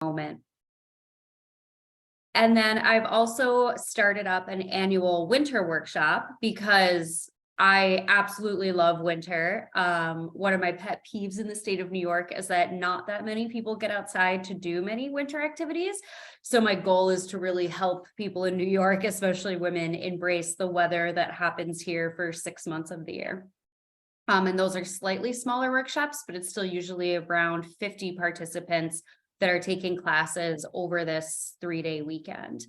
moment. And then I've also started up an annual winter workshop because I absolutely love winter. One of my pet peeves in the state of New York is that not that many people get outside to do many winter activities. So my goal is to really help people in New York, especially women, embrace the weather that happens here for 6 months of the year. And those are slightly smaller workshops, but it's still usually around 50 participants that are taking classes over this 3-day weekend.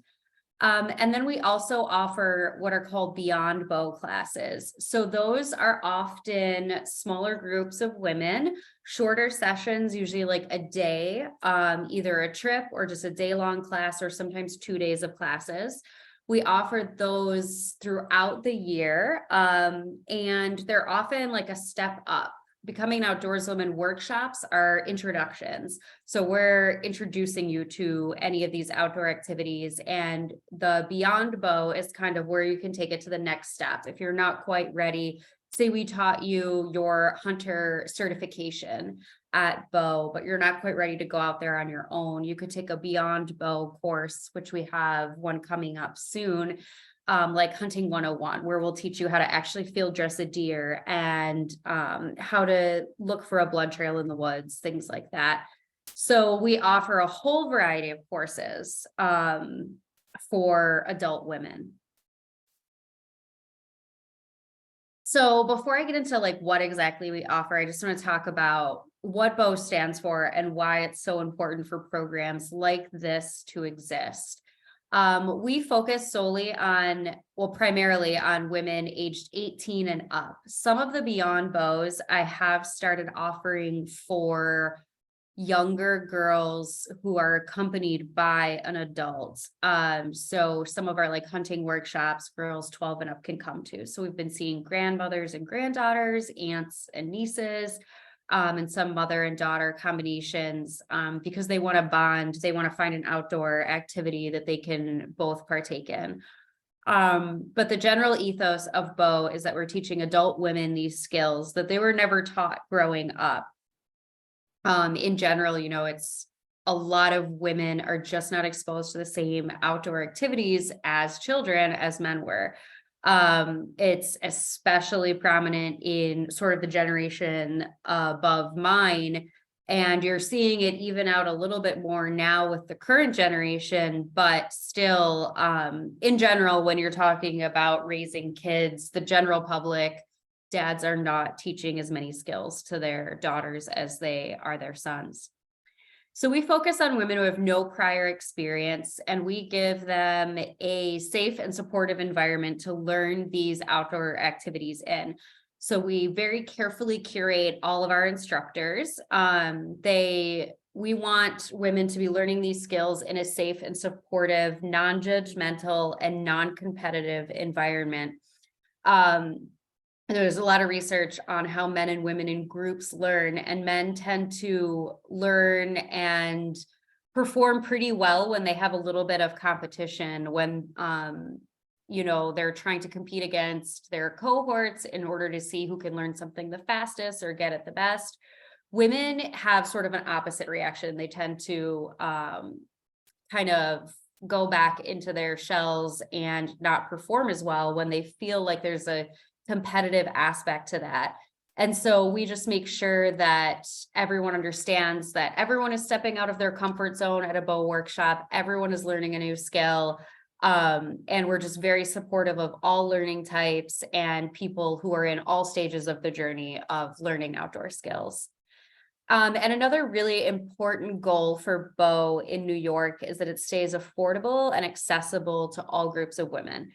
And then we also offer what are called Beyond Bow classes. So those are often smaller groups of women, shorter sessions, usually like a day, either a trip or just a day-long class, or sometimes 2 days of classes. We offer those throughout the year, and they're often like a step up. Becoming an Outdoors Woman workshops are introductions. So we're introducing you to any of these outdoor activities, and the Beyond Bow is kind of where you can take it to the next step. If you're not quite ready, say we taught you your hunter certification at bow, but you're not quite ready to go out there on your own, you could take a Beyond Bow course, which we have one coming up soon, like Hunting 101, where we'll teach you how to actually field dress a deer and how to look for a blood trail in the woods, things like that. So we offer a whole variety of courses for adult women. So before I get into like what exactly we offer, I just want to talk about what BOW stands for and why it's so important for programs like this to exist. We focus solely on, well, primarily on women aged 18 and up. Some of the Beyond Bows I have started offering for younger girls who are accompanied by an adult. So some of our like hunting workshops, girls 12 and up can come to. So we've been seeing grandmothers and granddaughters, aunts and nieces, and some mother and daughter combinations, because they want to bond, they want to find an outdoor activity that they can both partake in. But the general ethos of BOW is that we're teaching adult women these skills that they were never taught growing up. In general, you know, it's a lot of women are just not exposed to the same outdoor activities as children as men were. It's especially prominent in sort of the generation above mine, and you're seeing it even out a little bit more now with the current generation, but still, in general, when you're talking about raising kids, the general public, dads are not teaching as many skills to their daughters as they are their sons. So we focus on women who have no prior experience, and we give them a safe and supportive environment to learn these outdoor activities in. So we very carefully curate all of our instructors. We want women to be learning these skills in a safe and supportive, non-judgmental and non-competitive environment. There's a lot of research on how men and women in groups learn, and men tend to learn and perform pretty well when they have a little bit of competition, when you know, they're trying to compete against their cohorts in order to see who can learn something the fastest or get it the best. Women have sort of an opposite reaction. They tend to kind of go back into their shells and not perform as well when they feel like there's a competitive aspect to that. And so we just make sure that everyone understands that everyone is stepping out of their comfort zone at a BOW workshop. Everyone is learning a new skill. And we're just very supportive of all learning types and people who are in all stages of the journey of learning outdoor skills. And another really important goal for BOW in New York is that it stays affordable and accessible to all groups of women.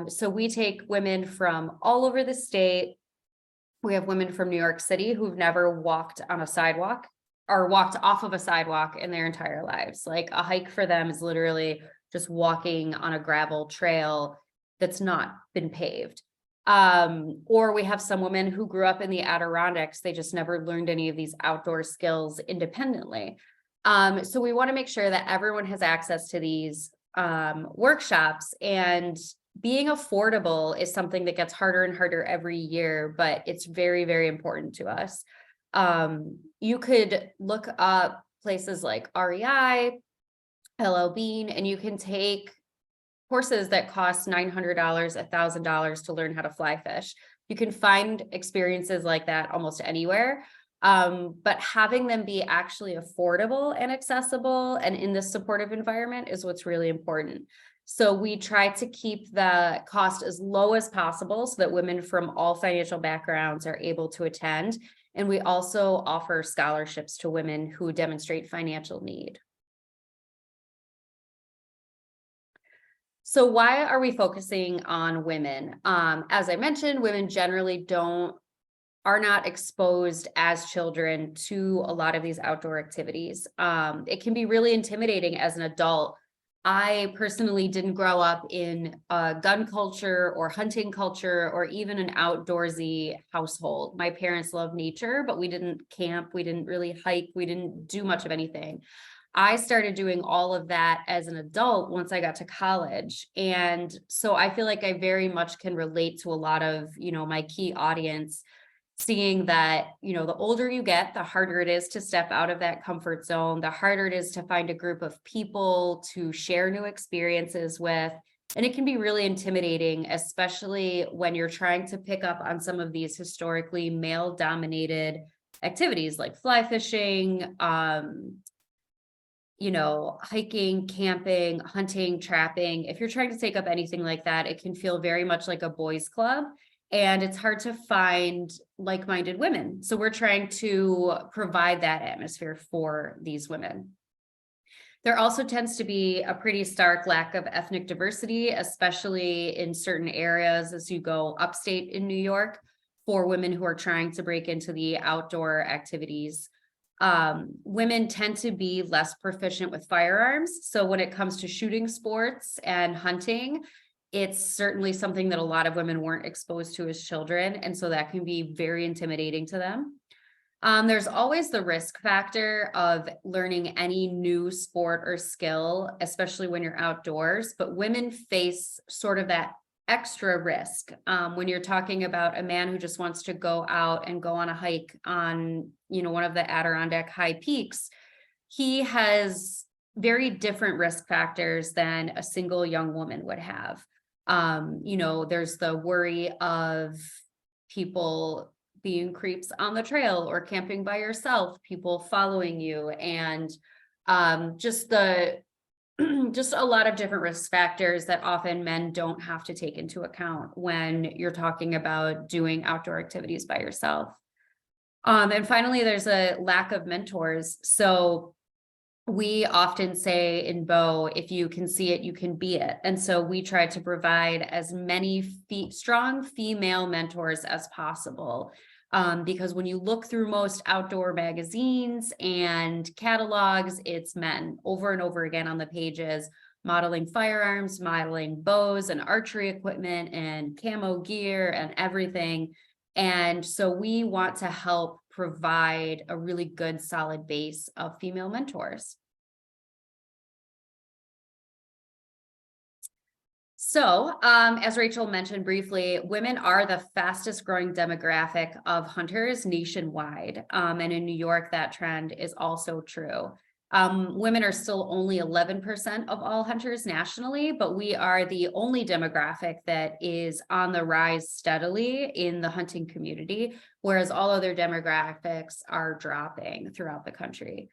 So we take women from all over the state. We have women from New York City who've never walked on a sidewalk or walked off of a sidewalk in their entire lives. Like a hike for them is literally just walking on a gravel trail that's not been paved. Or we have some women who grew up in the Adirondacks. They just never learned any of these outdoor skills independently. So we want to make sure that everyone has access to these workshops, and being affordable is something that gets harder and harder every year, but it's very, very important to us. You could look up places like REI, LL Bean, and you can take courses that cost $900, $1,000 to learn how to fly fish. You can find experiences like that almost anywhere. But having them be actually affordable and accessible and in this supportive environment is what's really important. So we try to keep the cost as low as possible so that women from all financial backgrounds are able to attend. And we also offer scholarships to women who demonstrate financial need. So why are we focusing on women? As I mentioned, women generally are not exposed as children to a lot of these outdoor activities. It can be really intimidating as an adult. I personally didn't grow up in a gun culture or hunting culture or even an outdoorsy household. My parents loved nature, but we didn't camp, we didn't really hike, we didn't do much of anything. I started doing all of that as an adult once I got to college. And so I feel like I very much can relate to a lot of, my key audience, seeing that, the older you get, the harder it is to step out of that comfort zone, the harder it is to find a group of people to share new experiences with. And it can be really intimidating, especially when you're trying to pick up on some of these historically male-dominated activities like fly fishing, hiking, camping, hunting, trapping. If you're trying to take up anything like that, it can feel very much like a boys' club. And it's hard to find like-minded women. So we're trying to provide that atmosphere for these women. There also tends to be a pretty stark lack of ethnic diversity, especially in certain areas as you go upstate in New York, for women who are trying to break into the outdoor activities. Women tend to be less proficient with firearms. So when it comes to shooting sports and hunting, it's certainly something that a lot of women weren't exposed to as children. And so that can be very intimidating to them. There's always the risk factor of learning any new sport or skill, especially when you're outdoors, but women face sort of that extra risk. When you're talking about a man who just wants to go out and go on a hike on, one of the Adirondack high peaks, he has very different risk factors than a single young woman would have. There's the worry of people being creeps on the trail or camping by yourself, people following you, and just a lot of different risk factors that often men don't have to take into account when you're talking about doing outdoor activities by yourself. And finally, there's a lack of mentors. So we often say in Bow, if you can see it, you can be it. And so we try to provide as many strong female mentors as possible. Because when you look through most outdoor magazines and catalogs, it's men over and over again on the pages, modeling firearms, modeling bows and archery equipment and camo gear and everything. And so we want to help provide a really good, solid base of female mentors. So, as Rachel mentioned briefly, women are the fastest growing demographic of hunters nationwide. And in New York, that trend is also true. Women are still only 11% of all hunters nationally, but we are the only demographic that is on the rise steadily in the hunting community, whereas all other demographics are dropping throughout the country.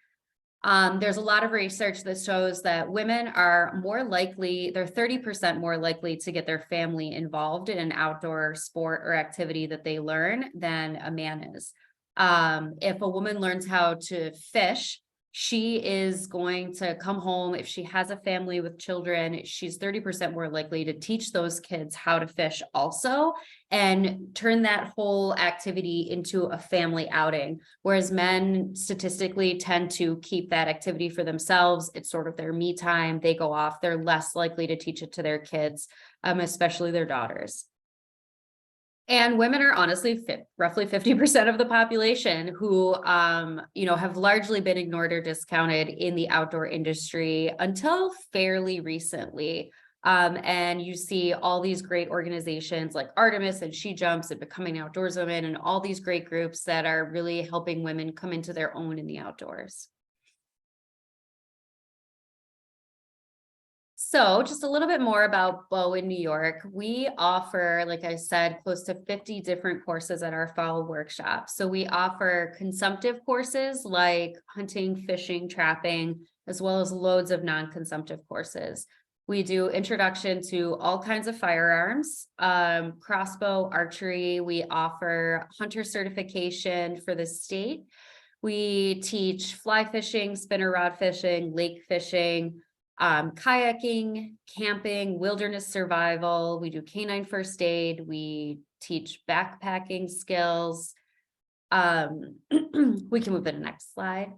There's a lot of research that shows that women are more likely, they're 30% more likely to get their family involved in an outdoor sport or activity that they learn than a man is. If a woman learns how to fish, she is going to come home. If she has a family with children, she's 30% more likely to teach those kids how to fish also and turn that whole activity into a family outing. Whereas men statistically tend to keep that activity for themselves. It's sort of their me time. They go off. They're less likely to teach it to their kids, especially their daughters. And women are honestly roughly 50% of the population who, have largely been ignored or discounted in the outdoor industry until fairly recently. And you see all these great organizations like Artemis and SheJumps and Becoming Outdoorswomen and all these great groups that are really helping women come into their own in the outdoors. So just a little bit more about Bow in New York. We offer, like I said, close to 50 different courses at our fall workshop. So we offer consumptive courses like hunting, fishing, trapping, as well as loads of non-consumptive courses. We do introduction to all kinds of firearms, crossbow, archery. We offer hunter certification for the state. We teach fly fishing, spinner rod fishing, lake fishing, kayaking, camping, wilderness survival. We do canine first aid. We teach backpacking skills. We can move to the next slide.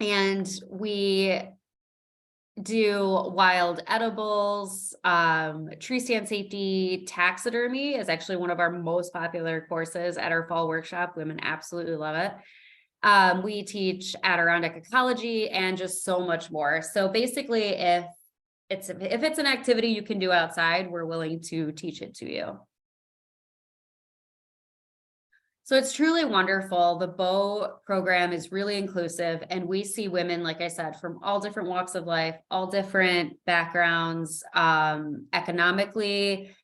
And we do wild edibles, tree stand safety, taxidermy is actually one of our most popular courses at our fall workshop. Women absolutely love it. We teach Adirondack ecology and just so much more. So basically, if it's an activity you can do outside, we're willing to teach it to you. So it's truly wonderful. The Bow program is really inclusive, and we see women, like I said, from all different walks of life, all different backgrounds, economically,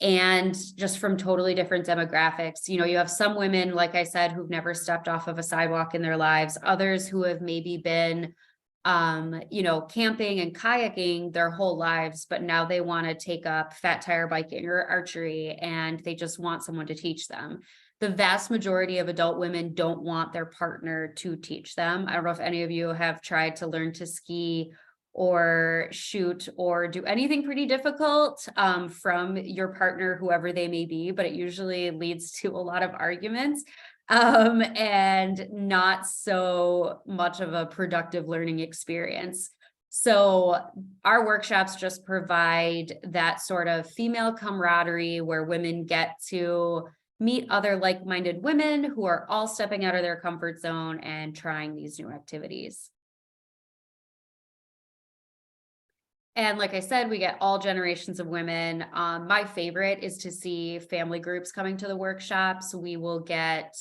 and just from totally different demographics. You know, you have some women, like I said, who've never stepped off of a sidewalk in their lives, others who have maybe been, you know, camping and kayaking their whole lives, but now they want to take up fat tire biking or archery, and they just want someone to teach them. The vast majority of adult women don't want their partner to teach them. I don't know if any of you have tried to learn to ski or shoot or do anything pretty difficult from your partner, whoever they may be, but it usually leads to a lot of arguments and not so much of a productive learning experience. So our workshops just provide that sort of female camaraderie where women get to meet other like-minded women who are all stepping out of their comfort zone and trying these new activities. And like I said, we get all generations of women. My favorite is to see family groups coming to the workshops. We will get,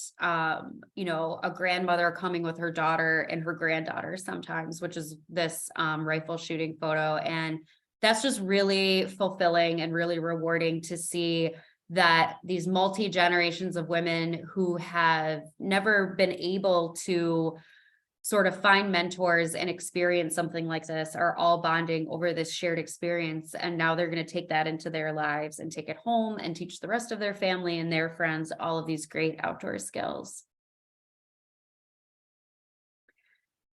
you know, a grandmother coming with her daughter and her granddaughter sometimes, which is this rifle shooting photo. And that's just really fulfilling and really rewarding to see that these multi-generations of women who have never been able to sort of find mentors and experience something like this are all bonding over this shared experience. And now they're going to take that into their lives and take it home and teach the rest of their family and their friends all of these great outdoor skills.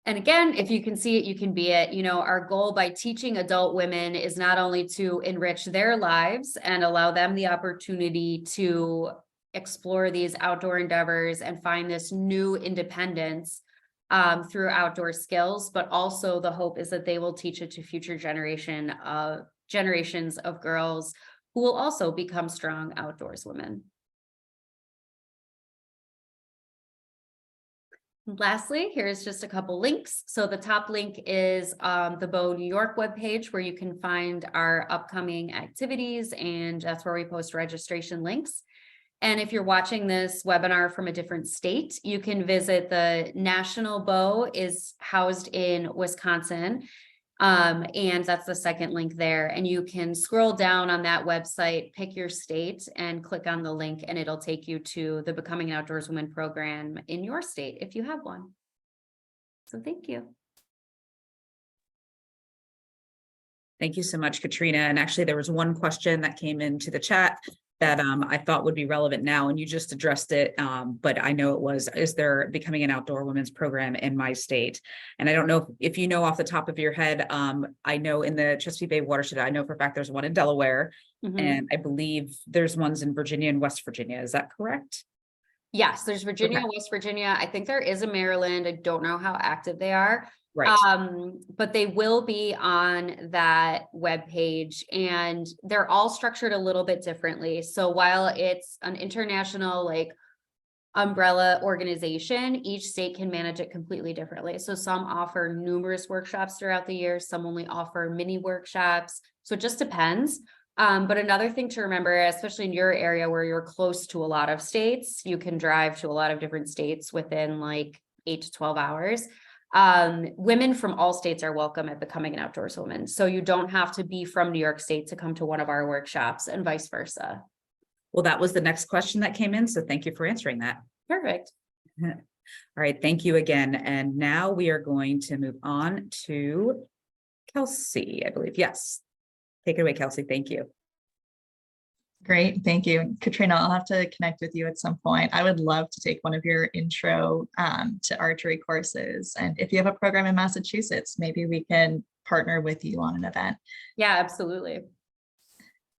And again, if you can see it, you can be it. You know, our goal by teaching adult women is not only to enrich their lives and allow them the opportunity to explore these outdoor endeavors and find this new independence through outdoor skills, but also the hope is that they will teach it to future generations of girls who will also become strong outdoors women. Lastly, here's just a couple links. So the top link is the Bow New York webpage where you can find our upcoming activities, and that's where we post registration links. And if you're watching this webinar from a different state, you can visit the National Bow is housed in Wisconsin. And that's the second link there. And you can scroll down on that website, pick your state and click on the link, and it'll take you to the Becoming an Outdoors Woman program in your state if you have one. So thank you. Thank you so much, Katrina. And actually, there was one question that came into the chat that I thought would be relevant now, and you just addressed it, but I know it was, is there Becoming an Outdoor Women's program in my state? And I don't know if you know off the top of your head, I know in the Chesapeake Bay watershed, I know for a fact there's one in Delaware, and I believe there's ones in Virginia and West Virginia. Is that correct? Yes, there's Virginia, West Virginia. I think there is a Maryland. I don't know how active they are. Right. But they will be on that webpage, and they're all structured a little bit differently. So while it's an international like umbrella organization, each state can manage it completely differently. So some offer numerous workshops throughout the year, some only offer mini workshops. So it just depends. But another thing to remember, especially in your area where you're close to a lot of states, you can drive to a lot of different states within like 8 to 12 hours. Women from all states are welcome at Becoming an Outdoors Woman. So you don't have to be from New York State to come to one of our workshops and vice versa. Well, that was the next question that came in. So thank you for answering that. Perfect. All right. Thank you again. And now we are going to move on to Kelsey, I believe. Yes. Take it away, Kelsey. Thank you. Great, thank you. Katrina, I'll have to connect with you at some point. I would love to take one of your intro to archery courses. And if you have a program in Massachusetts, maybe we can partner with you on an event. Yeah, absolutely.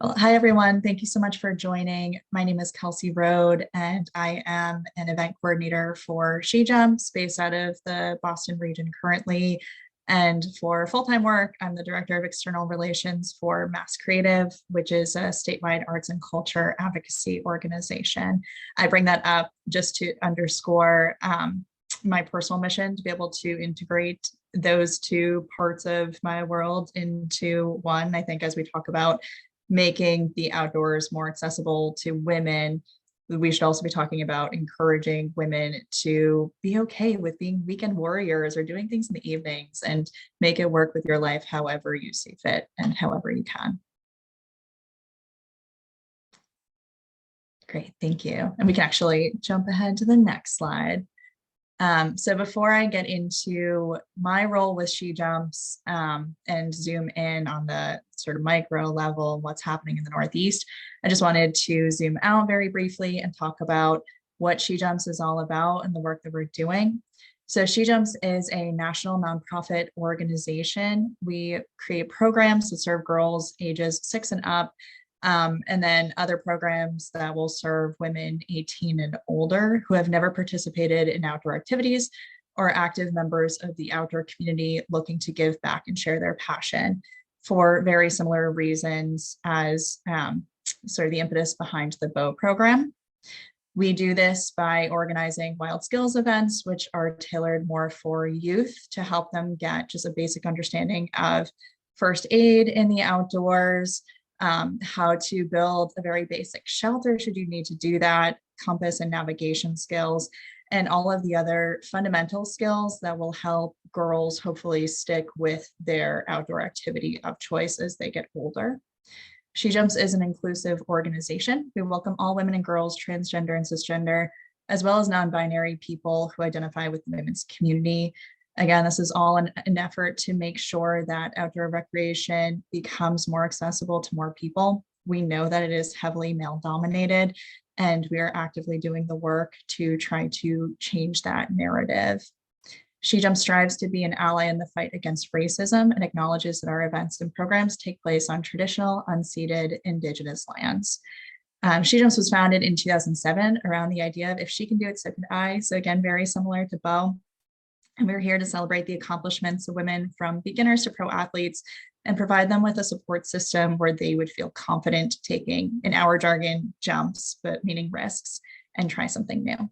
Well, hi, everyone. Thank you so much for joining. My name is Kelsey Rode, and I am an event coordinator for SheJumps based out of the Boston region currently. And for full-time work, I'm the Director of External Relations for Mass Creative, which is a statewide arts and culture advocacy organization. I bring that up just to underscore my personal mission to be able to integrate those two parts of my world into one. I think as we talk about making the outdoors more accessible to women, we should also be talking about encouraging women to be okay with being weekend warriors or doing things in the evenings and make it work with your life however you see fit and however you can. Great, thank you. And we can actually jump ahead to the next slide. So before I get into my role with SheJumps and zoom in on the sort of micro level, what's happening in the Northeast, I just wanted to zoom out very briefly and talk about what SheJumps is all about and the work that we're doing. So SheJumps is a national nonprofit organization. We create programs to serve girls ages 6 and up, and then other programs that will serve women 18 and older who have never participated in outdoor activities or active members of the outdoor community looking to give back and share their passion for very similar reasons as sort of the impetus behind the BOW program. We do this by organizing wild skills events, which are tailored more for youth to help them get just a basic understanding of first aid in the outdoors, how to build a very basic shelter should you need to do that, compass and navigation skills, and all of the other fundamental skills that will help girls hopefully stick with their outdoor activity of choice as they get older. SheJumps is an inclusive organization. We welcome all women and girls, transgender and cisgender, as well as non-binary people who identify with the women's community. Again, this is all an effort to make sure that outdoor recreation becomes more accessible to more people. We know that it is heavily male dominated, and we are actively doing the work to try to change that narrative. SheJumps strives to be an ally in the fight against racism and acknowledges that our events and programs take place on traditional, unceded Indigenous lands. SheJumps was founded in 2007 around the idea of if she can do it, so can I. So again, very similar to BOW. And we're here to celebrate the accomplishments of women from beginners to pro athletes and provide them with a support system where they would feel confident taking, in our jargon, jumps, but meaning risks, and try something new.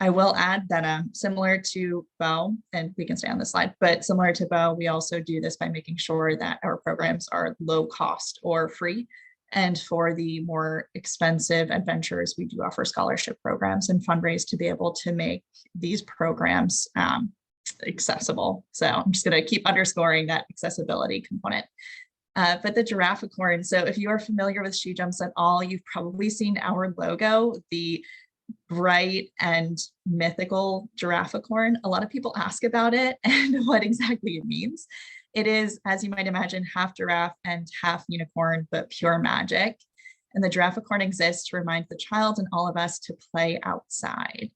I will add that similar to BOW, and we can stay on this slide, but similar to BOW, we also do this by making sure that our programs are low cost or free. And for the more expensive adventures, we do offer scholarship programs and fundraise to be able to make these programs accessible. So I'm just going to keep underscoring that accessibility component. But the Girafficorn, so if you are familiar with SheJumps at all, you've probably seen our logo, the bright and mythical Girafficorn. A lot of people ask about it and what exactly it means. It is, as you might imagine, half giraffe and half unicorn, but pure magic. And the Girafficorn exists to remind the child and all of us to play outside.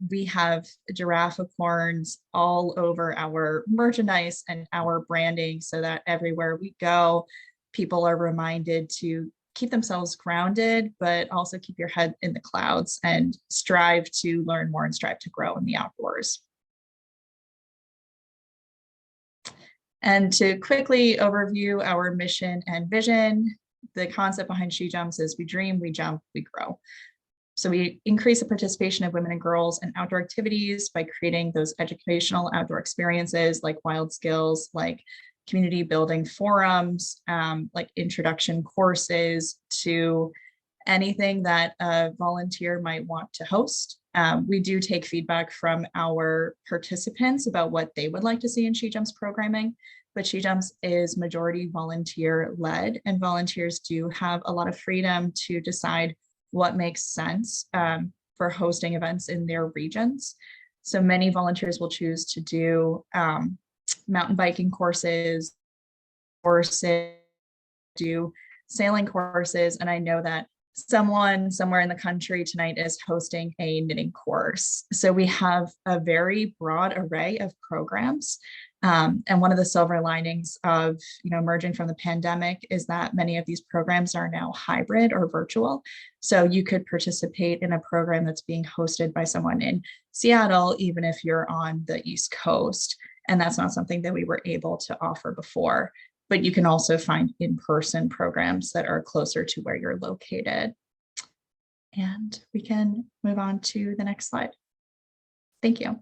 We have Girafficorns all over our merchandise and our branding so that everywhere we go, people are reminded to keep themselves grounded, but also keep your head in the clouds and strive to learn more and strive to grow in the outdoors. And to quickly overview our mission and vision, the concept behind SheJumps is we dream, we jump, we grow. So we increase the participation of women and girls in outdoor activities by creating those educational outdoor experiences like wild skills, like community building forums, like introduction courses to anything that a volunteer might want to host. We do take feedback from our participants about what they would like to see in SheJumps programming, but SheJumps is majority volunteer led, and volunteers do have a lot of freedom to decide what makes sense for hosting events in their regions. So many volunteers will choose to do mountain biking courses, do sailing courses, and I know that someone somewhere in the country tonight is hosting a knitting course. So we have a very broad array of programs. And one of the silver linings of emerging from the pandemic is that many of these programs are now hybrid or virtual. So you could participate in a program that's being hosted by someone in Seattle, even if you're on the East Coast. And that's not something that we were able to offer before. But you can also find in-person programs that are closer to where you're located. And we can move on to the next slide. Thank you.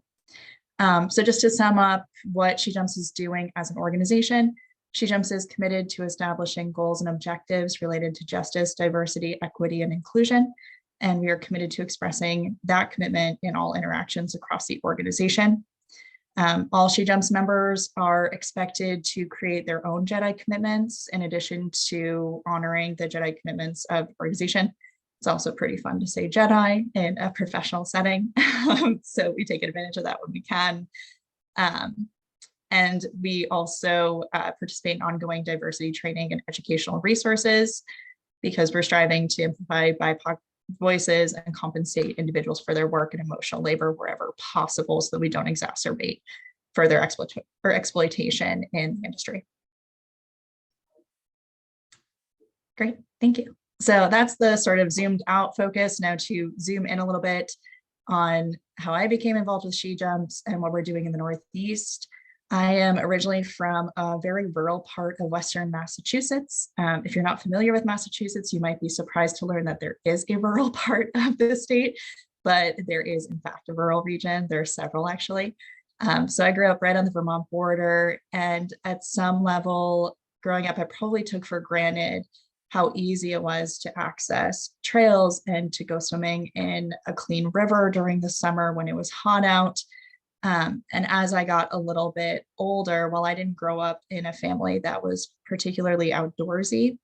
So just to sum up what SheJumps is doing as an organization, SheJumps is committed to establishing goals and objectives related to justice, diversity, equity, and inclusion. And we are committed to expressing that commitment in all interactions across the organization. All SheJumps members are expected to create their own JEDI commitments in addition to honoring the JEDI commitments of the organization. It's also pretty fun to say JEDI in a professional setting. So we take advantage of that when we can. And we also participate in ongoing diversity training and educational resources because we're striving to amplify BIPOC voices and compensate individuals for their work and emotional labor wherever possible so that we don't exacerbate further exploitation in the industry. Great, thank you. So that's the sort of zoomed out focus. Now to zoom in a little bit on how I became involved with SheJumps and what we're doing in the Northeast. I am originally from a very rural part of Western Massachusetts. If you're not familiar with Massachusetts, you might be surprised to learn that there is a rural part of the state, but there is in fact a rural region. There are several actually. So I grew up right on the Vermont border, and at some level growing up, I probably took for granted how easy it was to access trails and to go swimming in a clean river during the summer when it was hot out. And as I got a little bit older, while I didn't grow up in a family that was particularly outdoorsy,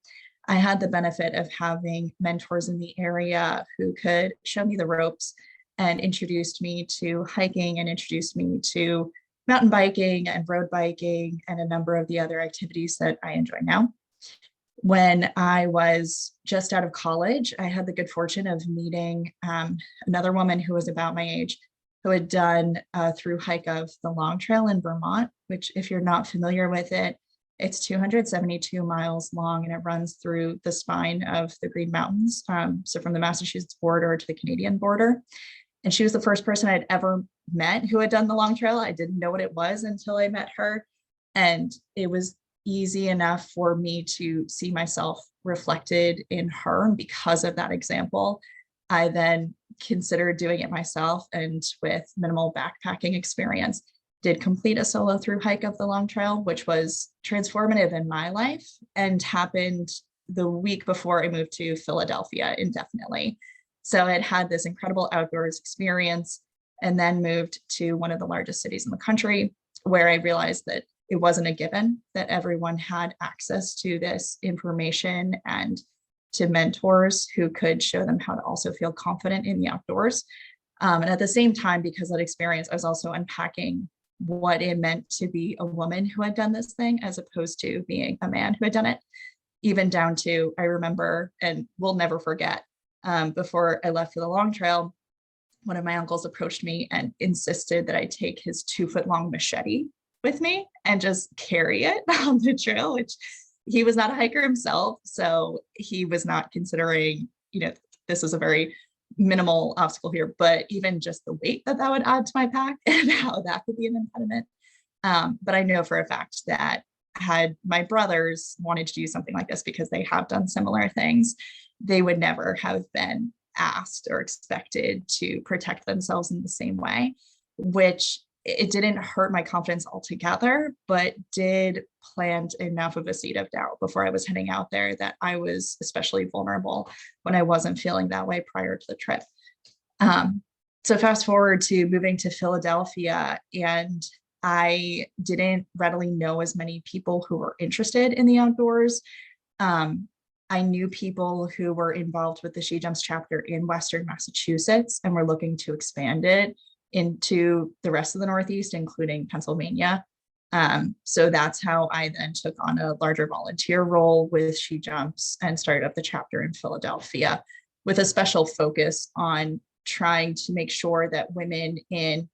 I had the benefit of having mentors in the area who could show me the ropes and introduced me to hiking and introduced me to mountain biking and road biking and a number of the other activities that I enjoy now. When I was just out of college, I had the good fortune of meeting another woman who was about my age, who had done a through hike of the Long Trail in Vermont, which if you're not familiar with it, it's 272 miles long and it runs through the spine of the Green Mountains. So from the Massachusetts border to the Canadian border. And she was the first person I'd ever met who had done the Long Trail. I didn't know what it was until I met her. And it was easy enough for me to see myself reflected in her. And because of that example, I then considered doing it myself, and with minimal backpacking experience, did complete a solo through hike of the Long Trail, which was transformative in my life and happened the week before I moved to Philadelphia indefinitely. So I had this incredible outdoors experience and then moved to one of the largest cities in the country, where I realized that it wasn't a given that everyone had access to this information and to mentors who could show them how to also feel confident in the outdoors. And at the same time, because of that experience, I was also unpacking what it meant to be a woman who had done this thing as opposed to being a man who had done it. Even down to, I remember, and we'll never forget, before I left for the Long Trail, one of my uncles approached me and insisted that I take his 2-foot-long machete with me and just carry it on the trail, which he was not a hiker himself. So he was not considering, this was a very minimal obstacle here, but even just the weight that would add to my pack and how that could be an impediment. But I know for a fact that had my brothers wanted to do something like this, because they have done similar things, they would never have been asked or expected to protect themselves in the same way, which it didn't hurt my confidence altogether, but did plant enough of a seed of doubt before I was heading out there that I was especially vulnerable when I wasn't feeling that way prior to the trip. So fast forward to moving to Philadelphia, and I didn't readily know as many people who were interested in the outdoors. Um, I knew people who were involved with the SheJumps chapter in Western Massachusetts and were looking to expand it into the rest of the Northeast, including Pennsylvania. So that's how I then took on a larger volunteer role with SheJumps and started up the chapter in Philadelphia with a special focus on trying to make sure that women in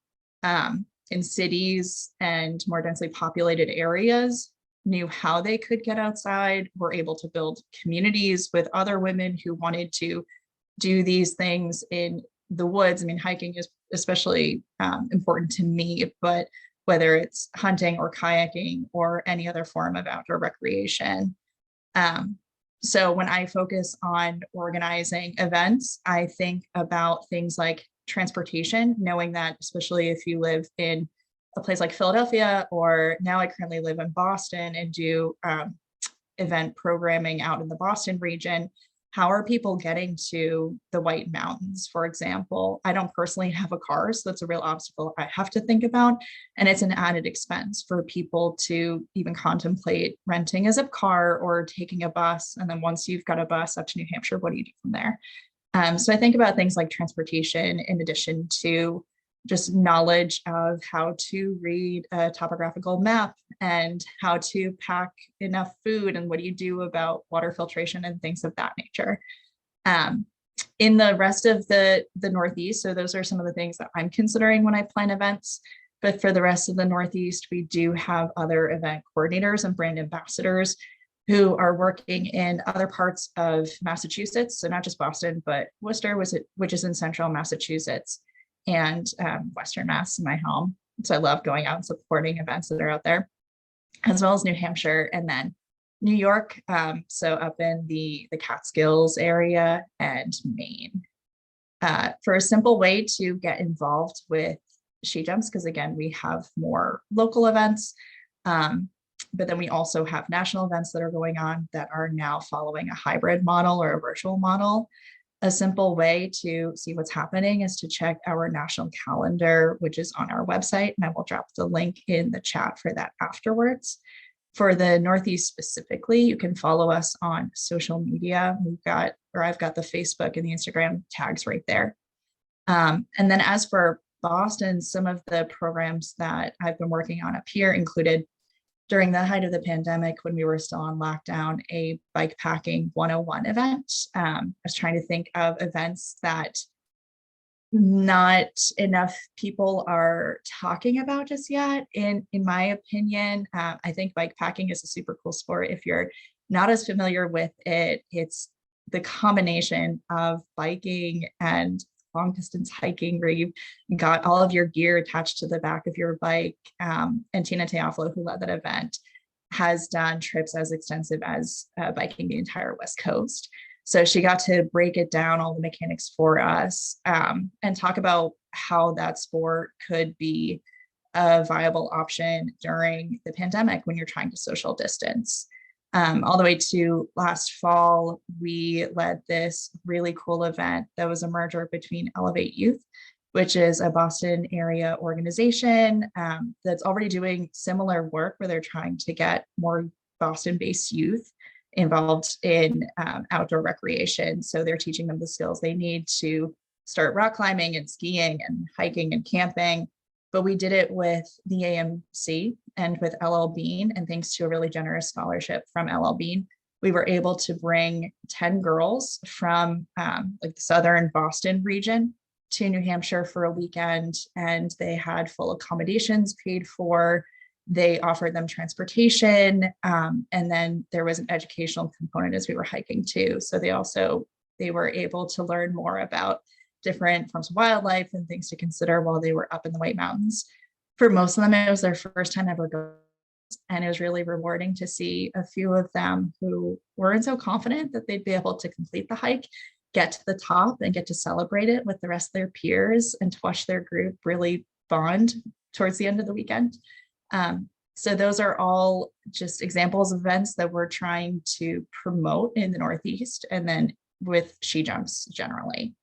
cities and more densely populated areas knew how they could get outside, were able to build communities with other women who wanted to do these things in the woods. I mean, hiking is especially important to me, but whether it's hunting or kayaking or any other form of outdoor recreation. So when I focus on organizing events, I think about things like transportation, knowing that especially if you live in a place like Philadelphia, or now I currently live in Boston and do event programming out in the Boston region, how are people getting to the White Mountains, for example? I don't personally have a car, so that's a real obstacle I have to think about. And it's an added expense for people to even contemplate renting a zip car or taking a bus. And then once you've got a bus up to New Hampshire, what do you do from there? So I think about things like transportation in addition to just knowledge of how to read a topographical map and how to pack enough food and what do you do about water filtration and things of that nature. In the rest of the Northeast, so those are some of the things that I'm considering when I plan events. But for the rest of the Northeast, we do have other event coordinators and brand ambassadors who are working in other parts of Massachusetts. So not just Boston, but Worcester, which is in central Massachusetts, and Western Mass, my home. So I love going out and supporting events that are out there, as well as New Hampshire, and then New York. So up in the Catskills area and Maine. For a simple way to get involved with SheJumps, because again, we have more local events, but then we also have national events that are going on that are now following a hybrid model or a virtual model. A simple way to see what's happening is to check our national calendar, which is on our website, and I will drop the link in the chat for that afterwards. For the Northeast specifically, you can follow us on social media. I've got the Facebook and the Instagram tags right there. And then as for Boston, some of the programs that I've been working on up here included, during the height of the pandemic, when we were still on lockdown, a bike packing 101 event. I was trying to think of events that not enough people are talking about just yet. In my opinion, I think bike packing is a super cool sport. If you're not as familiar with it, it's the combination of biking and long distance hiking where you've got all of your gear attached to the back of your bike. And Tina Teofilo, who led that event, has done trips as extensive as biking the entire West Coast. So she got to break it down, all the mechanics for us, and talk about how that sport could be a viable option during the pandemic when you're trying to social distance. All the way to last fall, we led this really cool event that was a merger between Elevate Youth, which is a Boston area organization that's already doing similar work where they're trying to get more Boston-based youth involved in outdoor recreation. So they're teaching them the skills they need to start rock climbing and skiing and hiking and camping. But we did it with the AMC and with LL Bean, and thanks to a really generous scholarship from LL Bean, we were able to bring 10 girls from like the southern Boston region to New Hampshire for a weekend, and they had full accommodations paid for. They offered them transportation, and then there was an educational component as we were hiking too. So they were able to learn more about different forms of wildlife and things to consider while they were up in the White Mountains. For most of them, it was their first time ever going, and it was really rewarding to see a few of them who weren't so confident that they'd be able to complete the hike, get to the top and get to celebrate it with the rest of their peers and to watch their group really bond towards the end of the weekend. So those are all just examples of events that we're trying to promote in the Northeast, and then with SheJumps generally.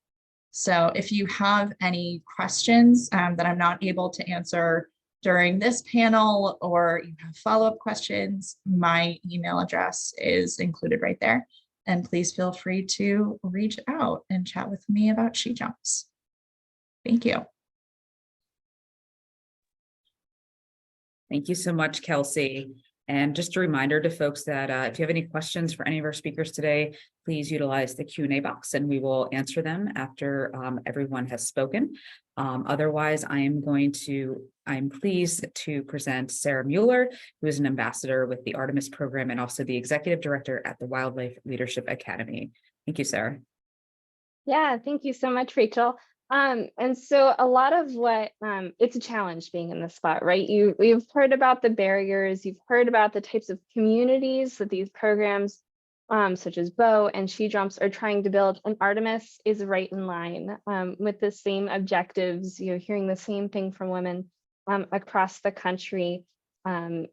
So if you have any questions that I'm not able to answer during this panel, or you have follow-up questions, my email address is included right there. And please feel free to reach out and chat with me about SheJumps. Thank you. Thank you so much, Kelsey. And just a reminder to folks that if you have any questions for any of our speakers today, please utilize the Q&A box and we will answer them after everyone has spoken. Otherwise, I'm pleased to present Sarah Mueller, who is an ambassador with the Artemis program and also the executive director at the Wildlife Leadership Academy. Thank you, Sarah. Yeah, thank you so much, Rachel. And so a lot of what it's a challenge being in this spot, right? You've heard about the barriers, you've heard about the types of communities that these programs, such as BOW and SheJumps, are trying to build, and Artemis is right in line with the same objectives. You're hearing the same thing from women across the country, and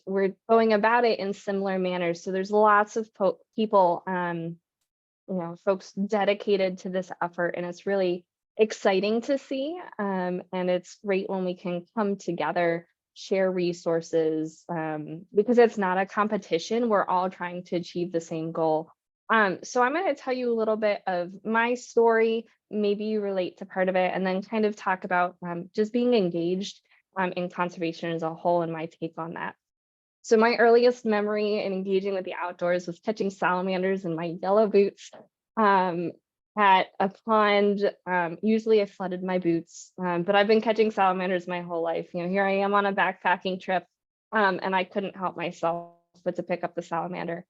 we're going about it in similar manners. So there's lots of people, folks dedicated to this effort, and it's really exciting to see. And it's great when we can come together, share resources, because it's not a competition. We're all trying to achieve the same goal. So I'm going to tell you a little bit of my story, maybe you relate to part of it, and then kind of talk about just being engaged in conservation as a whole and my take on that. So my earliest memory in engaging with the outdoors was catching salamanders in my yellow boots at a pond. Usually I flooded my boots, but I've been catching salamanders my whole life. Here I am on a backpacking trip, and I couldn't help myself but to pick up the salamander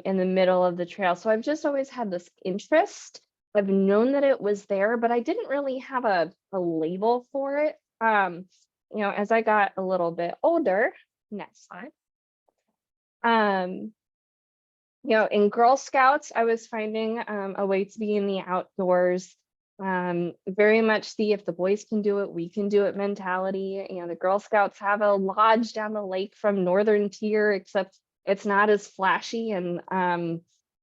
in the middle of the trail. So I've just always had this interest. I've known that it was there, but I didn't really have a label for it. As I got a little bit older, next slide. In Girl Scouts, I was finding a way to be in the outdoors, very much the if the boys can do it, we can do it mentality. The Girl Scouts have a lodge down the lake from Northern Tier, except it's not as flashy and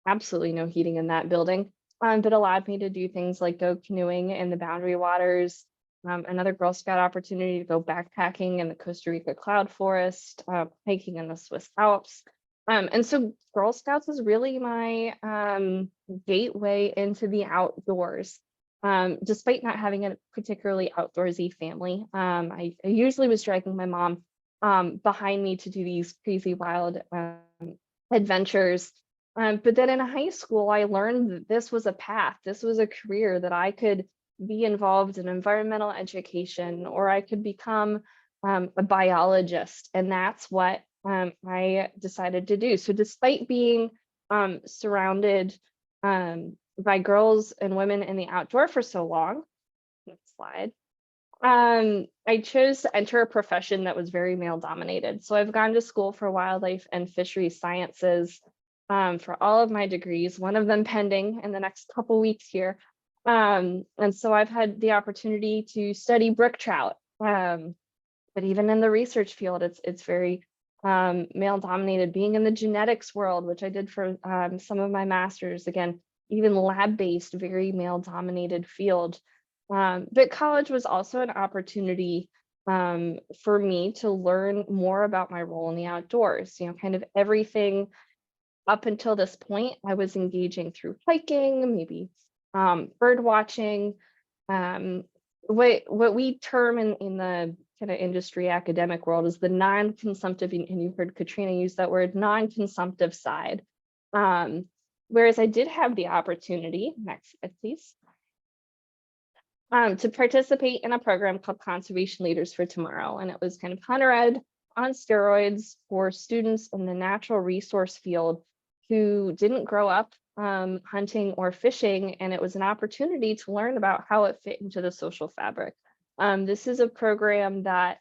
absolutely no heating in that building, but allowed me to do things like go canoeing in the Boundary Waters. Another Girl Scout opportunity to go backpacking in the Costa Rica cloud forest, hiking in the Swiss Alps. And so Girl Scouts was really my gateway into the outdoors. Despite not having a particularly outdoorsy family, I usually was dragging my mom behind me to do these crazy wild adventures. But then in high school, I learned that this was a path, this was a career that I could be involved in environmental education, or I could become a biologist. And that's what I decided to do. So despite being surrounded by girls and women in the outdoor for so long, next slide, I chose to enter a profession that was very male dominated. So I've gone to school for wildlife and fisheries sciences for all of my degrees, one of them pending in the next couple weeks here. And so I've had the opportunity to study brook trout, but even in the research field, it's very male dominated. Being in the genetics world, which I did for some of my masters, again, even lab-based, very male dominated field. But college was also an opportunity for me to learn more about my role in the outdoors. Kind of everything up until this point, I was engaging through hiking, maybe bird watching, what we term in the kind of industry academic world is the non-consumptive, and you heard Katrina use that word, non-consumptive side. Whereas I did have the opportunity, next slide please, to participate in a program called Conservation Leaders for Tomorrow. And it was kind of hunter ed on steroids for students in the natural resource field who didn't grow up hunting or fishing, and it was an opportunity to learn about how it fit into the social fabric. This is a program that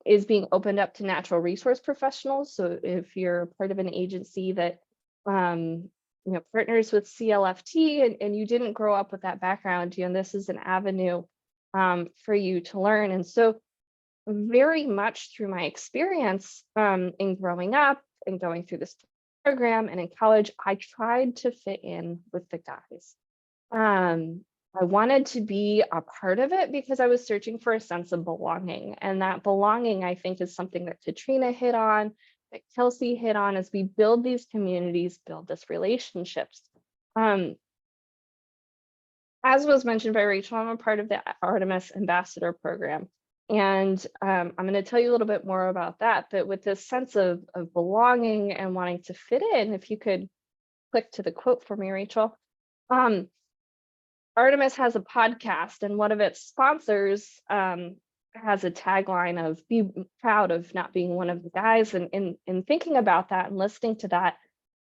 is being opened up to natural resource professionals. So if you're part of an agency that partners with CLFT and you didn't grow up with that background, this is an avenue for you to learn. And so very much through my experience in growing up and going through this program and in college, I tried to fit in with the guys. I wanted to be a part of it because I was searching for a sense of belonging. And that belonging, I think, is something that Katrina hit on, that Kelsey hit on, as we build these communities, build these relationships. As was mentioned by Rachel, I'm a part of the Artemis Ambassador Program. And I'm going to tell you a little bit more about that. But with this sense of belonging and wanting to fit in, if you could click to the quote for me, Rachel. Artemis has a podcast, and one of its sponsors has a tagline of "Be proud of not being one of the guys." And in thinking about that and listening to that,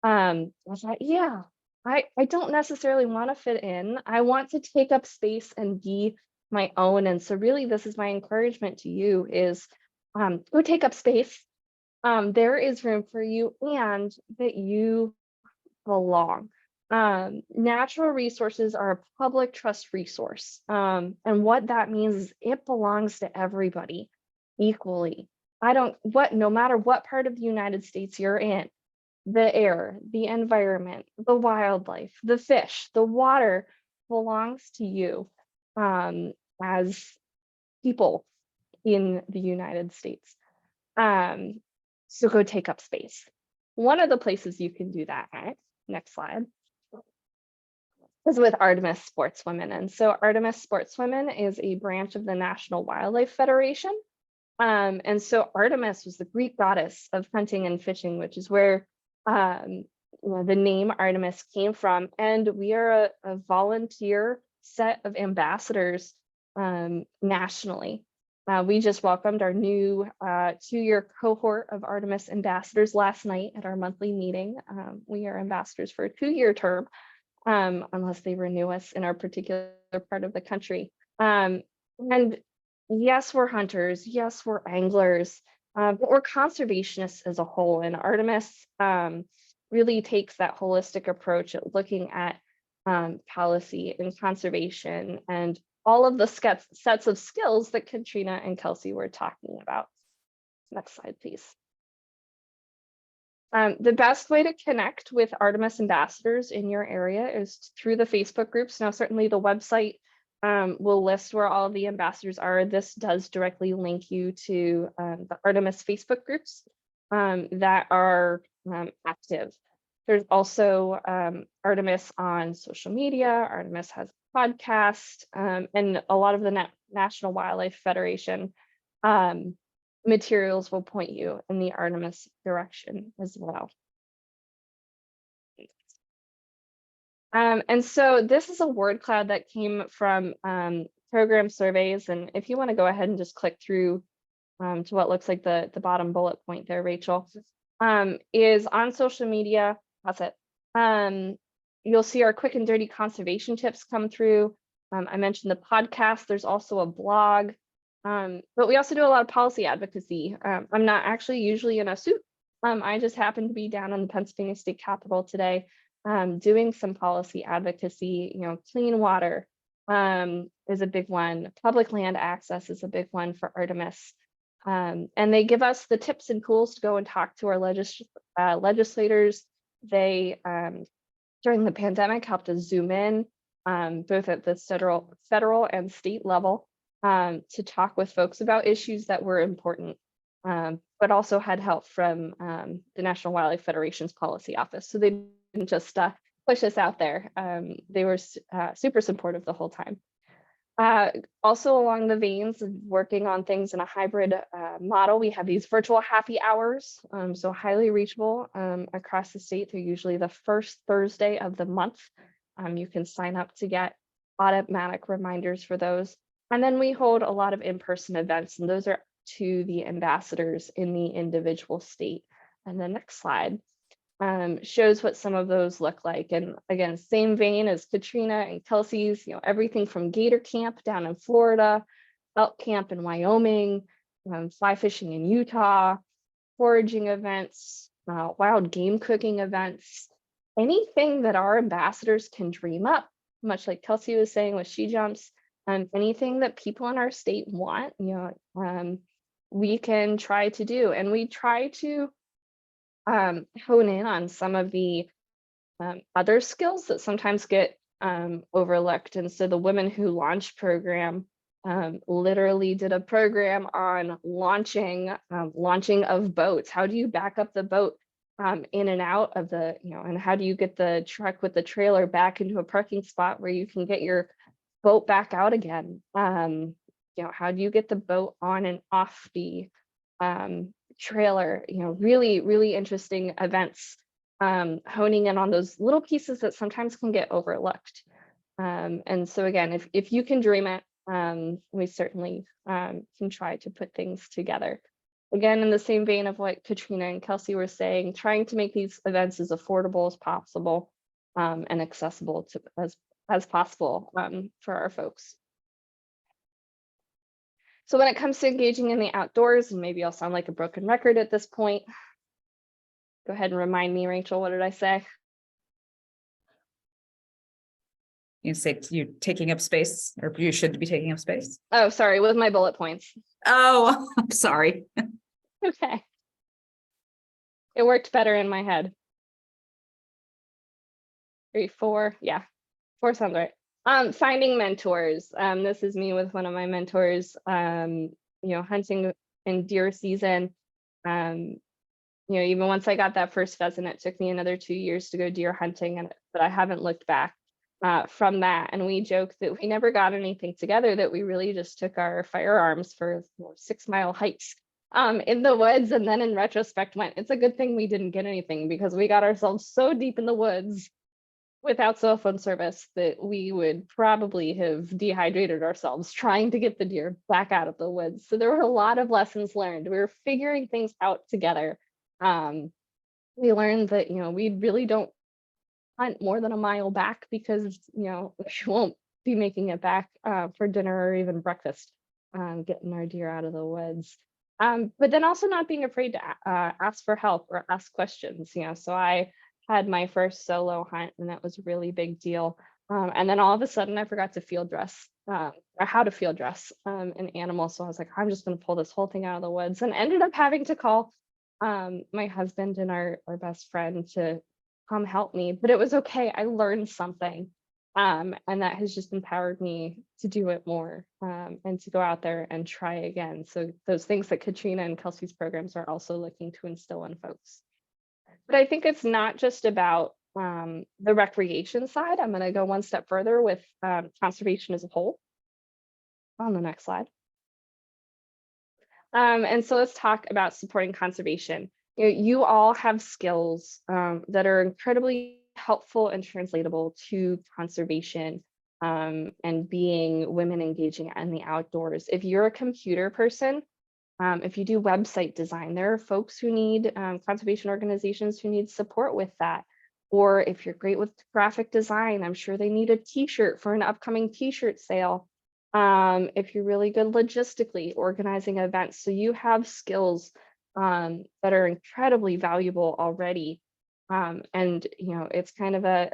I was like, yeah, I don't necessarily want to fit in. I want to take up space and be my own. And so really, this is my encouragement to you is go take up space. There is room for you, and that you belong. Natural resources are a public trust resource. And what that means is it belongs to everybody equally. No matter what part of the United States you're in, the air, the environment, the wildlife, the fish, the water belongs to you as people in the United States. So go take up space. One of the places you can do that at, next slide, is with Artemis Sportswomen. And so Artemis Sportswomen is a branch of the National Wildlife Federation. And so Artemis was the Greek goddess of hunting and fishing, which is where the name Artemis came from. And we are a volunteer set of ambassadors nationally. We just welcomed our new 2-year cohort of Artemis ambassadors last night at our monthly meeting. We are ambassadors for a 2-year term, unless they renew us in our particular part of the country. And yes, we're hunters. Yes, we're anglers, but we're conservationists as a whole. And Artemis really takes that holistic approach at looking at policy and conservation and all of the sets of skills that Katrina and Kelsey were talking about. Next slide, please. The best way to connect with Artemis ambassadors in your area is through the Facebook groups. Now, certainly the website will list where all of the ambassadors are. This does directly link you to the Artemis Facebook groups that are active. There's also Artemis on social media. Artemis has a podcast, and a lot of the National Wildlife Federation materials will point you in the Artemis direction as well. And so this is a word cloud that came from program surveys. And if you want to go ahead and just click through to what looks like the bottom bullet point there, Rachel, is on social media. That's it. You'll see our quick and dirty conservation tips come through. I mentioned the podcast. There's also a blog. But we also do a lot of policy advocacy. I'm not actually usually in a suit. I just happen to be down in the Pennsylvania State Capitol today, doing some policy advocacy. Clean water is a big one. Public land access is a big one for Artemis. And they give us the tips and tools to go and talk to our legislators. They, during the pandemic, helped us zoom in, both at the federal and state level, to talk with folks about issues that were important, but also had help from the National Wildlife Federation's policy office. So they didn't just push us out there. They were super supportive the whole time. Also along the veins of working on things in a hybrid model, we have these virtual happy hours, so highly reachable across the state. They're usually the first Thursday of the month. You can sign up to get automatic reminders for those. And then we hold a lot of in-person events, and those are to the ambassadors in the individual state. And the next slide shows what some of those look like. And again, same vein as Katrina and Kelsey's, everything from gator camp down in Florida, elk camp in Wyoming, fly fishing in Utah, foraging events, wild game cooking events, anything that our ambassadors can dream up, much like Kelsey was saying with SheJumps. Anything that people in our state want, we can try to do. And we try to hone in on some of the other skills that sometimes get overlooked. And so the Women Who Launch program literally did a program on launching of boats. How do you back up the boat in and out of the, and how do you get the truck with the trailer back into a parking spot where you can get your boat back out again? How do you get the boat on and off the trailer? Really, really interesting events, honing in on those little pieces that sometimes can get overlooked. And so again, if you can dream it, we certainly can try to put things together. Again, in the same vein of what Katrina and Kelsey were saying, trying to make these events as affordable as possible and accessible to as possible for our folks. So when it comes to engaging in the outdoors, and maybe I'll sound like a broken record at this point, go ahead and remind me, Rachel, what did I say? You say you're taking up space, or you should be taking up space. Oh, sorry, with my bullet points. Oh, I'm sorry. Okay. It worked better in my head. 3, 4, yeah, 4 sounds right. Finding mentors. This is me with one of my mentors, hunting in deer season. Even once I got that first pheasant, it took me another 2 years to go deer hunting, but I haven't looked back from that. And we joked that we never got anything together, that we really just took our firearms for 6-mile hikes in the woods. And then in retrospect went, it's a good thing we didn't get anything, because we got ourselves so deep in the woods without cell phone service that we would probably have dehydrated ourselves trying to get the deer back out of the woods. So there were a lot of lessons learned. We were figuring things out together. We learned that, we really don't hunt more than a mile back, because, we won't be making it back for dinner or even breakfast, getting our deer out of the woods. But then also not being afraid to ask for help or ask questions, so I had my first solo hunt, and that was a really big deal. And then all of a sudden I forgot to field dress or how to field dress an animal. So I was like, I'm just going to pull this whole thing out of the woods, and ended up having to call my husband and our best friend to come help me. But it was okay. I learned something. And that has just empowered me to do it more and to go out there and try again. So those things that Katrina and Kelsey's programs are also looking to instill in folks. But I think it's not just about the recreation side. I'm going to go one step further with conservation as a whole. On the next slide. And so let's talk about supporting conservation. You all have skills that are incredibly helpful and translatable to conservation and being women engaging in the outdoors. If you're a computer person, if you do website design, there are folks who need conservation organizations who need support with that. Or if you're great with graphic design, I'm sure they need a t-shirt for an upcoming t-shirt sale. If you're really good logistically organizing events, so you have skills that are incredibly valuable already. And it's kind of a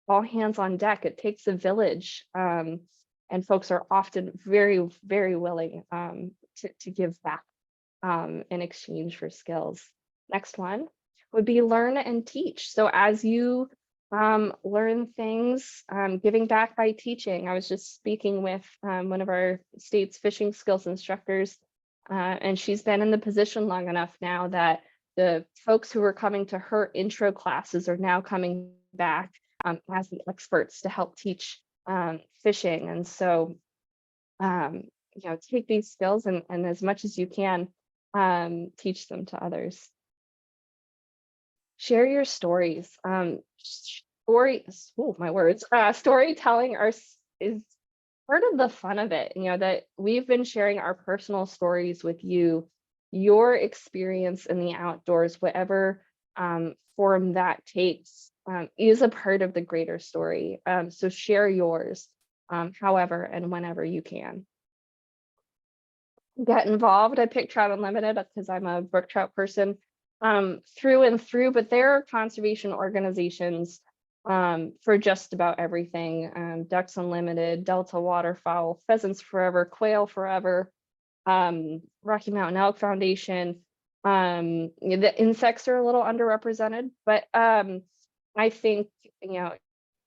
all hands on deck. It takes a village, and folks are often very, very willing to give back in exchange for skills. Next one would be learn and teach. So as you learn things, giving back by teaching. I was just speaking with one of our state's fishing skills instructors, and she's been in the position long enough now that the folks who were coming to her intro classes are now coming back as the experts to help teach fishing. And so, take these skills and as much as you can, teach them to others. Share your stories. Storytelling is part of the fun of it. That we've been sharing our personal stories with you, your experience in the outdoors, whatever form that takes, is a part of the greater story. So share yours, however and whenever you can. Get involved. I picked Trout Unlimited because I'm a brook trout person through and through, but there are conservation organizations for just about everything. Ducks Unlimited, Delta Waterfowl, Pheasants Forever, Quail Forever, Rocky Mountain Elk Foundation. The insects are a little underrepresented, but I think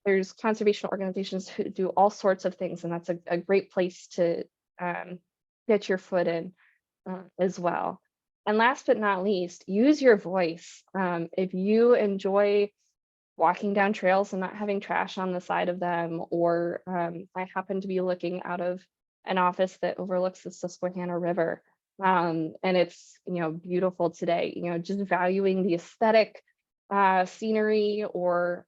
there's conservation organizations who do all sorts of things, and that's a great place to get your foot in as well. And last but not least, use your voice. If you enjoy walking down trails and not having trash on the side of them, or I happen to be looking out of an office that overlooks the Susquehanna River, and it's, beautiful today, just valuing the aesthetic scenery, or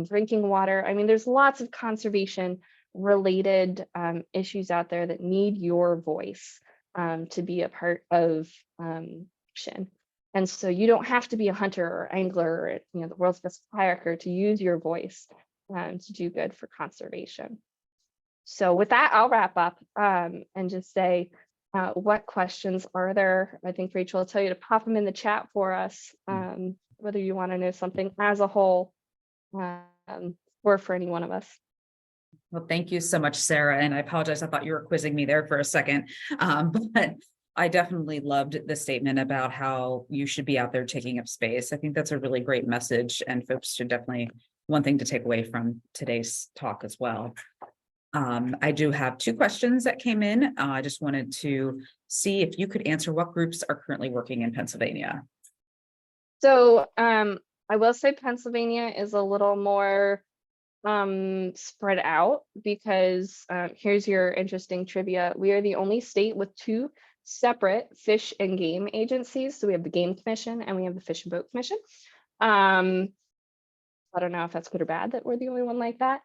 drinking water. I mean, there's lots of conservation related issues out there that need your voice to be a part of action. And so you don't have to be a hunter or angler or the world's best kayaker to use your voice to do good for conservation. So with that, I'll wrap up and just say, what questions are there? I think Rachel will tell you to pop them in the chat for us, whether you want to know something as a whole or for any one of us. Well, thank you so much, Sarah. And I apologize. I thought you were quizzing me there for a second. But I definitely loved the statement about how you should be out there taking up space. I think that's a really great message, and folks should definitely, one thing to take away from today's talk as well. I do have 2 questions that came in. I just wanted to see if you could answer what groups are currently working in Pennsylvania. So I will say Pennsylvania is a little more spread out, because here's your interesting trivia. We are the only state with 2 separate fish and game agencies. So we have the Game Commission and we have the Fish and Boat Commission. I don't know if that's good or bad that we're the only one like that.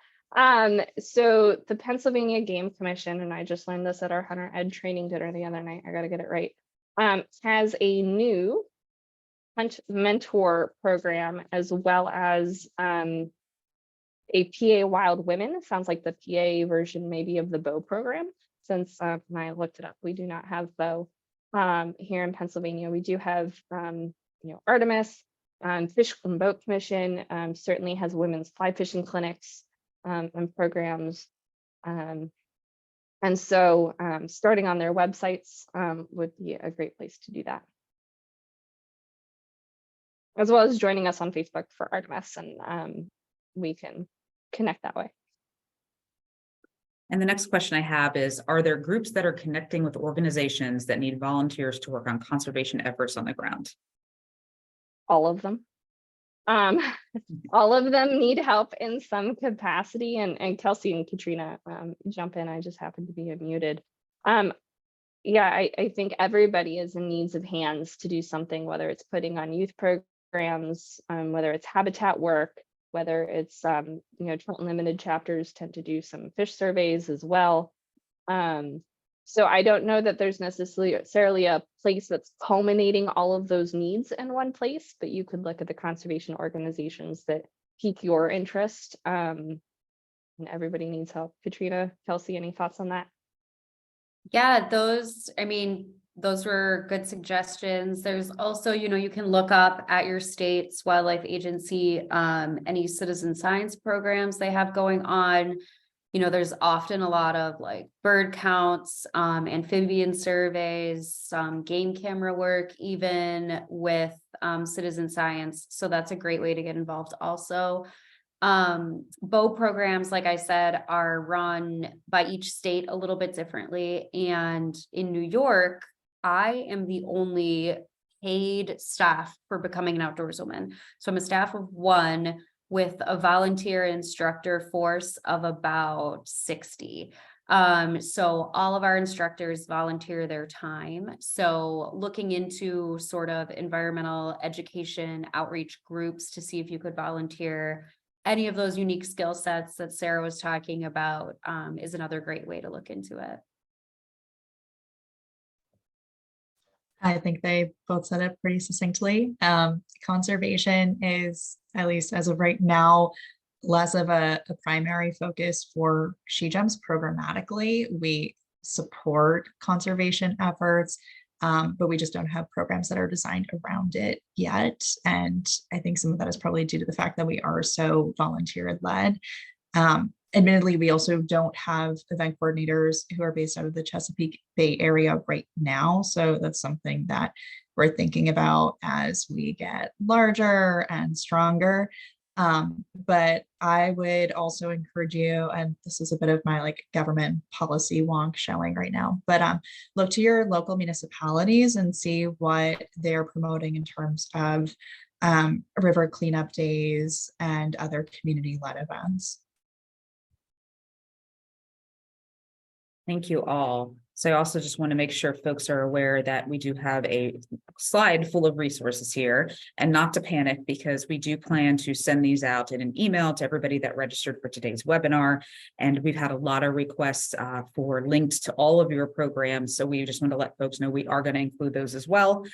So the Pennsylvania Game Commission, and I just learned this at our Hunter Ed training dinner the other night, I got to get it right, has a new hunt mentor program, as well as a PA Wild Women. Sounds like the PA version maybe of the bow program, since when I looked it up, we do not have bow here in Pennsylvania. We do have Artemis, Fish and Boat Commission certainly has women's fly fishing clinics and programs, and so starting on their websites would be a great place to do that, as well as joining us on Facebook for Artemis, and we can connect that way. And the next question I have is, are there groups that are connecting with organizations that need volunteers to work on conservation efforts on the ground? All of them. All of them need help in some capacity, and Kelsey and Katrina jump in. I just happen to be muted. Yeah, I think everybody is in needs of hands to do something, whether it's putting on youth programs, whether it's habitat work, whether it's Trenton Limited chapters tend to do some fish surveys as well. So I don't know that there's necessarily a place that's culminating all of those needs in one place, but you could look at the conservation organizations that pique your interest. And everybody needs help. Katrina, Kelsey, any thoughts on that? Yeah, those were good suggestions. There's also, you can look up at your state's wildlife agency, any citizen science programs they have going on. There's often a lot of like bird counts, amphibian surveys, some game camera work, even with citizen science. So that's a great way to get involved also. Bow programs, like I said, are run by each state a little bit differently. And in New York, I am the only paid staff for becoming an outdoorswoman. So I'm a staff of 1 with a volunteer instructor force of about 60. So all of our instructors volunteer their time. So looking into sort of environmental education outreach groups to see if you could volunteer any of those unique skill sets that Sarah was talking about is another great way to look into it. I think they both said it pretty succinctly. Conservation is, at least as of right now, less of a primary focus for SheJumps programmatically. We support conservation efforts, but we just don't have programs that are designed around it yet. And I think some of that is probably due to the fact that we are so volunteer-led. Admittedly, we also don't have event coordinators who are based out of the Chesapeake Bay area right now. So that's something that we're thinking about as we get larger and stronger. But I would also encourage you, and this is a bit of my like government policy wonk showing right now, but look to your local municipalities and see what they're promoting in terms of river cleanup days and other community-led events. Thank you all. So I also just want to make sure folks are aware that we do have a slide full of resources here, and not to panic, because we do plan to send these out in an email to everybody that registered for today's webinar. And we've had a lot of requests for links to all of your programs. So we just want to let folks know we are going to include those as well.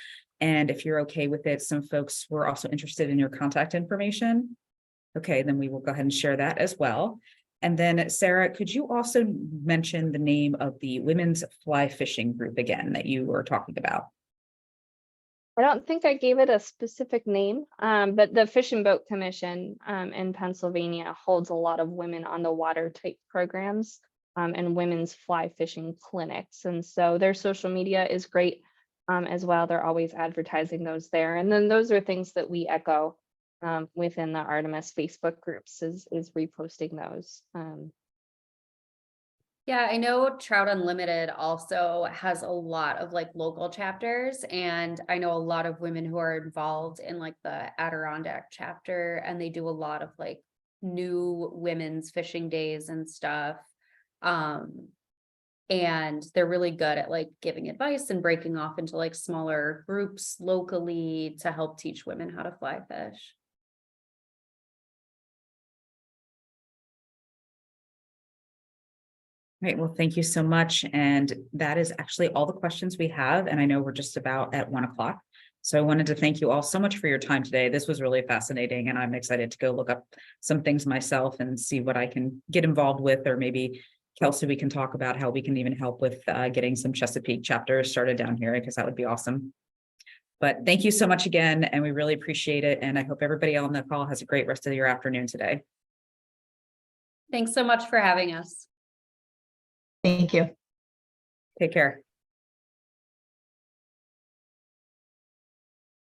And if you're okay with it, some folks were also interested in your contact information. Okay, then we will go ahead and share that as well. And then Sarah, could you also mention the name of the Women's Fly Fishing Group again that you were talking about? I don't think I gave it a specific name, but the Fish and Boat Commission in Pennsylvania holds a lot of women on the water type programs and women's fly fishing clinics. And so their social media is great as well. They're always advertising those there. And then those are things that we echo within the Artemis Facebook groups is reposting those. Yeah, I know Trout Unlimited also has a lot of like local chapters, and I know a lot of women who are involved in like the Adirondack chapter, and they do a lot of like new women's fishing days and stuff. And they're really good at like giving advice and breaking off into like smaller groups locally to help teach women how to fly fish. Great, well, thank you so much. And that is actually all the questions we have. And I know we're just about at 1 o'clock. So I wanted to thank you all so much for your time today. This was really fascinating, and I'm excited to go look up some things myself and see what I can get involved with, or maybe Kelsey, we can talk about how we can even help with getting some Chesapeake chapters started down here, because that would be awesome. But thank you so much again, and we really appreciate it. And I hope everybody on the call has a great rest of your afternoon today. Thanks so much for having us. Thank you. Take care.